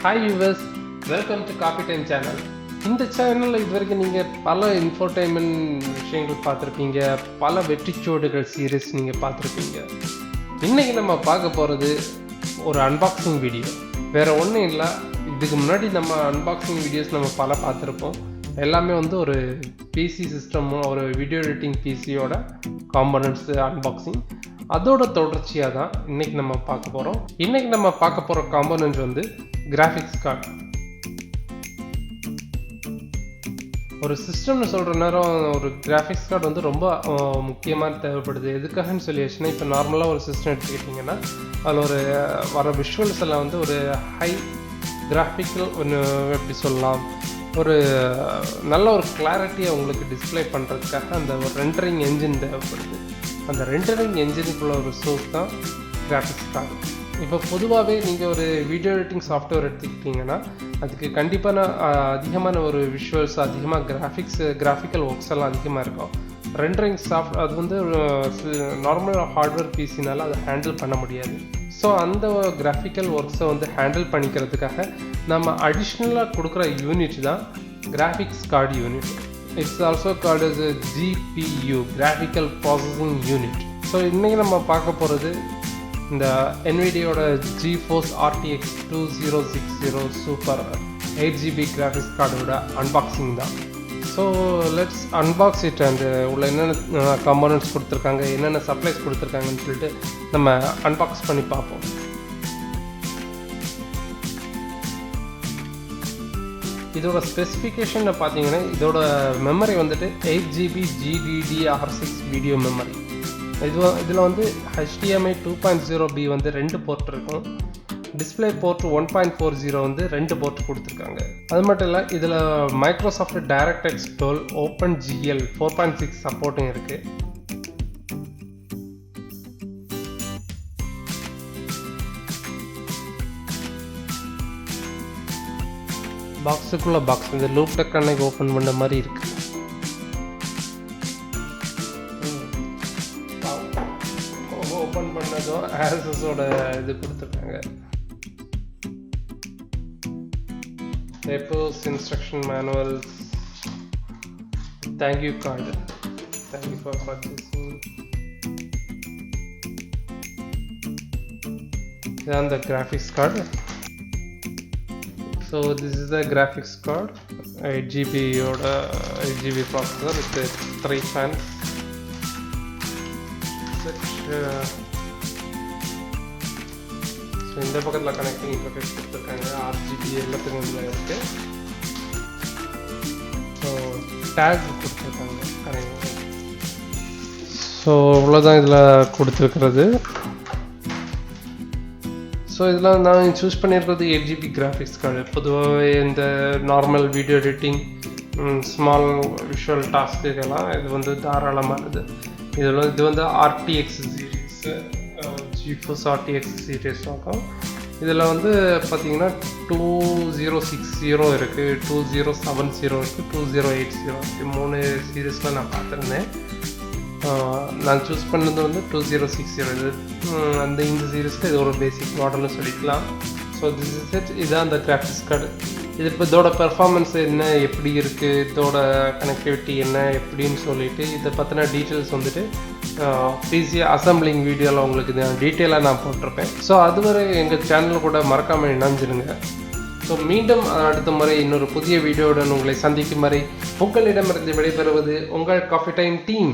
Hi viewers, welcome to Coffee Time channel. இந்த சேனலில் இதுவரைக்கும் நீங்கள் பல இன்ஃபோடைன்மெண்ட் விஷயங்கள் பார்த்துருப்பீங்க, பல வெற்றிச்சோடுகள் சீரீஸ் நீங்கள் பார்த்துருப்பீங்க. இன்றைக்கி நம்ம பார்க்க போகிறது ஒரு அன்பாக்சிங் வீடியோ. வேறு ஒன்றும் இல்லை, இதுக்கு முன்னாடி நம்ம அன்பாக்சிங் வீடியோஸ் நம்ம பல பார்த்துருப்போம். எல்லாமே வந்து ஒரு பிசி சிஸ்டம், ஒரு வீடியோ எடிட்டிங் பிசியோட காம்போனன்ட்ஸ் அன்பாக்சிங். அதோட தொடர்ச்சியாக தான் இன்றைக்கி நம்ம பார்க்க போகிறோம். இன்றைக்கி நம்ம பார்க்க போகிற காம்போனன்ட் வந்து கிராஃபிக்ஸ் கார்டு. ஒரு சிஸ்டம்னு சொல்கிற நேரம் ஒரு கிராஃபிக்ஸ் கார்டு வந்து ரொம்ப முக்கியமாக தேவைப்படுது. எதுக்காகன்னு சொல்லியாச்சுன்னா, இப்போ நார்மலாக ஒரு சிஸ்டம் எடுத்துக்கிட்டிங்கன்னா அதில் ஒரு வர விஷுவல்ஸ் எல்லாம் வந்து ஒரு ஹை கிராஃபிக்கல் ஒன்று எப்படி சொல்லலாம், ஒரு நல்ல ஒரு கிளாரிட்டியை உங்களுக்கு டிஸ்பிளே பண்ணுறதுக்காக அந்த ஒரு ரெண்டரிங் என்ஜின் தேவைப்படுது. அந்த ரெண்டரிங் என்ஜினுக்குள்ள ஒரு சோர்ஸ் தான் கிராஃபிக்ஸ் கார்டு. இப்போ பொதுவாகவே நீங்கள் ஒரு வீடியோ எடிட்டிங் சாஃப்ட்வேர் எடுத்துக்கிட்டிங்கன்னா அதுக்கு கண்டிப்பான அதிகமான ஒரு விஷுவல்ஸ், அதிகமாக கிராஃபிக்கல் ஒர்க்ஸ் எல்லாம் அதிகமாக இருக்கும். ரெண்டரிங் அது வந்து நார்மல் ஹார்ட்வேர் பிசினால் அதை ஹேண்டில் பண்ண முடியாது. ஸோ அந்த கிராஃபிக்கல் ஒர்க்ஸை வந்து ஹேண்டில் பண்ணிக்கிறதுக்காக நம்ம அடிஷ்னலாக கொடுக்குற யூனிட் தான் graphics card unit. It's also called as a GPU, graphical processing unit. So இன்றைக்கி நம்ம பார்க்க போகிறது இந்த Nvidiaயோட Geforce RTX2060 super 8GB graphics கார்டோட அன்பாக்சிங் தான். So let's unbox it and உள்ள என்னென்ன காம்போனன்ட்ஸ் கொடுத்துருக்காங்க, என்னென்ன சப்ளைஸ் கொடுத்துருக்காங்கன்னு சொல்லிட்டு நம்ம அன்பாக்ஸ் பண்ணி பார்ப்போம். இதோட ஸ்பெசிஃபிகேஷன் பார்த்தீங்கன்னா, இதோட மெமரி வந்துட்டு 8GB GDDR6 வீடியோ மெமரி. இதில் வந்து HDMI 2.0B வந்து 2 போர்ட் இருக்கும். டிஸ்பிளே போர்ட் 1.40 வந்து 2 போர்ட் கொடுத்துருக்காங்க. அது மட்டும் இல்லை, இதில் மைக்ரோசாஃப்ட் DirectX 12 OpenGL 4.6 சப்போர்ட்டும் இருக்குது. பாக்ஸுக்குள்ள பாக்ஸ் இந்த லூப் டெக் அன்னைக்கு ஓப்பன் பண்ண மாதிரி இருக்கு. ஓப்பன் பண்ணதும் ஆசஸோட இது கொடுத்துருக்காங்க. Papers, instruction manuals, thank you card, thank you for purchasing. இதுதான் அந்த graphics card. So this is the graphics card, 8GB processor with 3 fans. So இந்த பக்கத்தில் கனெக்டிங் இன்டர்ஃபேஸ் கொடுத்துருக்காங்க. RGB எல்லாத்துக்கும் இதில் இருக்குது. ஸோ டேக் கொடுத்துருக்காங்க கனெக்ட். ஸோ இவ்வளோதான் இதில் கொடுத்துருக்கிறது. ஸோ இதில் நான் சூஸ் பண்ணியிருக்கிறது 8GB கிராஃபிக்ஸ் கார்டு. பொதுவாகவே இந்த normal video editing, small visual டாஸ்க்குக்கெல்லாம் இது வந்து தாராளமானது. இது வந்து RTX series, Geforce RTX series ஆகும். இதில் வந்து பார்த்திங்கன்னா 2060 இருக்குது, 2070 இருக்குது, 2080 இருக்குது. 3 சீரீஸில் நான் பார்த்துருந்தேன். நான் சூஸ் பண்ணது வந்து 2060. இது அந்த இந்த சீரீஸ்க்கு இது ஒரு பேசிக் மாடல்னு சொல்லிக்கலாம். So this is it. இதுதான் அந்த கிராஃபிக்ஸ் கார்டு. இது இப்போ இதோட பெர்ஃபார்மன்ஸ் என்ன, எப்படி இருக்குது, இதோட கனெக்டிவிட்டி என்ன எப்படின்னு சொல்லிட்டு இதை பற்றின டீட்டெயில்ஸ் வந்துட்டு பிசி அசம்பிளிங் வீடியோவில் உங்களுக்கு இது டீட்டெயிலாக நான் போட்டிருப்பேன். ஸோ அதுவரை எங்கள் சேனல் கூட மறக்காமல் இணைஞ்சிருங்க. ஸோ மீண்டும் அடுத்த முறை இன்னொரு புதிய வீடியோவுடன் உங்களை சந்திக்கும் வரை உங்களிடமிருந்து விடைபெறுவது உங்கள் காஃபி டைம் டீம்.